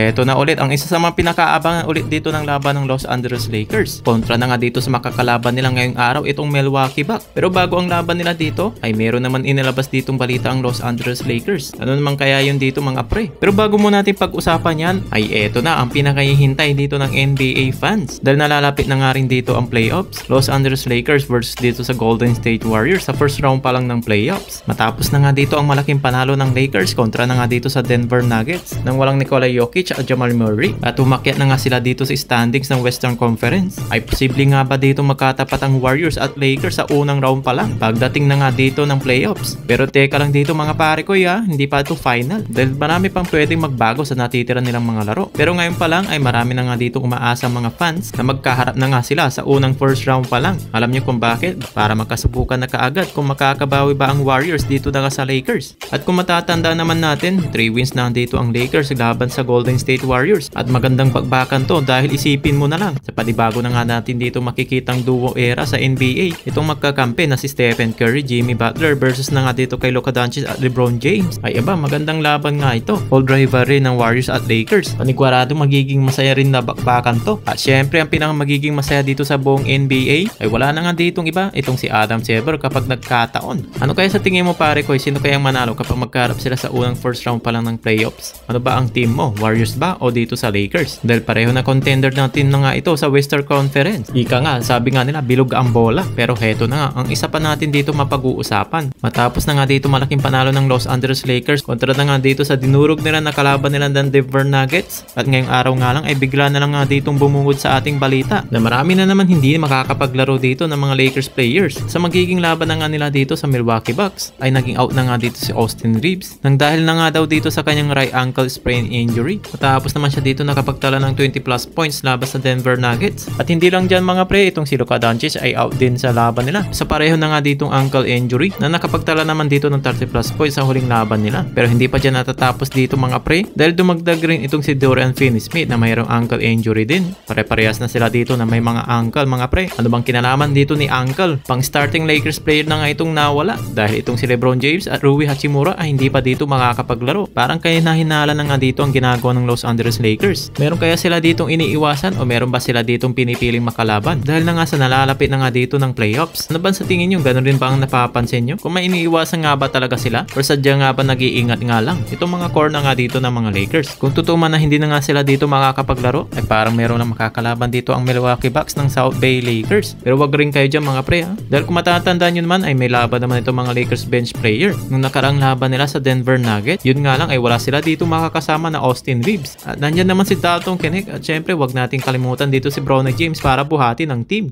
heto na ulit ang isa sa mga pinakaabangan ulit dito ng laban ng Los Angeles Lakers. Kontra na nga dito sa makakalaban nila ngayong araw itong Milwaukee Bucks. Pero bago ang laban nila dito ay meron naman inilabas ditong balita ang Los Angeles Lakers. Ano naman kaya yun dito mga pre? Pero bago mo natin pag-usapan yan ay eto na ang pinakahihintay dito ng NBA fans. Dahil nalalapit na nga rin dito ang playoffs. Los Angeles Lakers versus dito sa Golden State Warriors sa first round pa lang ng playoffs. Matapos na nga dito ang malaking panalo ng Lakers kontra na nga dito sa Denver Nuggets nang walang Nikola Jokic at Jamal Murray at umakyat na nga sila dito sa standings ng Western Conference. Ay posible nga ba dito magkatapat ang Warriors at Lakers sa unang round pa lang pagdating na nga dito ng playoffs? Pero teka lang dito mga pare ko hindi pa ito final dahil marami pang pwedeng magbago sa natitira nilang mga laro. Pero ngayon pa lang ay marami na nga dito umaasa mga fans na magkaharap na nga sila sa unang first round pa lang. Alam niyo kung bakit? Para magkasubukan na kaagad kung makakabawi ba ang Warriors dito na nga sa Lakers. At kung matatanda naman natin, 3 wins na dito ang Lakers laban sa Golden State Warriors. At magandang bakbakan to dahil isipin mo na lang, sa panibago na nga natin dito makikitang duo era sa NBA. Itong magkakampi na si Stephen Curry, Jimmy Butler versus na nga dito kay Luka Doncic at LeBron James. Ay magandang laban nga ito. Old rivalry ng Warriors at Lakers. Panigurado magiging masaya rin na bakbakan to. At syempre ang pinaka magiging masaya dito sa buong NBA ay wala na nga ditong iba, itong si Adam Silver kapag nagkataon. Ano kaya sa tingin mo pare ko, sino kayang manalo kapag magkaharap sila sa unang first round pa lang ng playoffs? Ano ba ang team mo? Warriors ba o dito sa Lakers? Dahil pareho na contender natin na nga ito sa Western Conference. Ika nga, sabi nga nila bilog ang bola. Pero heto na nga, ang isa pa natin dito mapag-uusapan. Matapos na nga dito malaking panalo ng Los Angeles Lakers kontra na nga dito sa dinurog nila na kalaban nila ng Denver Nuggets. At ngayong araw nga lang ay bigla na lang nga ditong bumungod sa ating balita na marami na naman hindi makakapaglaro dito ng mga Lakers players. Sa magiging laban na nga nila dito sa Milwaukee Bucks ay naging out na nga dito si Austin Reeves nang dahil na nga daw dito sa kanyang right ankle sprain injury. Matapos naman siya dito nakapagtala ng 20 plus points laban sa Denver Nuggets. At hindi lang dyan mga pre, itong si Luka Doncic ay out din sa laban nila. Sa pareho na nga ditong ankle injury na nakapagtala naman dito ng 30 plus points sa huling laban nila. Pero hindi pa dyan natatapos dito mga pre dahil dumagdag rin itong si Dorian Finney-Smith na mayroong ankle injury din. Pare-parehas na sila dito na may mga ankle mga pre. Ano bang kinalaman dito ni ankle? Pang starting Lakers player na nga itong nawala dahil itong si LeBron James at Rui Hachimura ay hindi pa dito makakapaglaro. Parang kaya nahinala na nga dito ang ginagawa ng Los Angeles Lakers. Meron kaya sila ditong iniiwasan o meron ba sila ditong pinipiling makalaban? Dahil na nga sa nalalapit na nga dito ng playoffs. Ano ba sa tingin nyo? Ganun rin ba ang napapansin nyo? Kung may iniiwasan nga ba talaga sila? O sadya nga ba nag-iingat nga lang? Itong mga core na nga dito ng mga Lakers. Kung totoo man na hindi na nga sila dito makakapaglaro, ay parang meron na makakalaban dito ang Milwaukee Bucks ng South Bay Lakers. Pero wag rin kayo dyan mga pre dahil kung matatandaan nyo naman ay may laban naman itong mga Lakers bench player. Nung nakarang laban nila sa Denver Nuggets, yun nga lang ay wala sila dito makakasama na Austin Reeves. At nandyan naman si Dalton Knecht at syempre wag nating kalimutan dito si Bronny James para buhati ng team.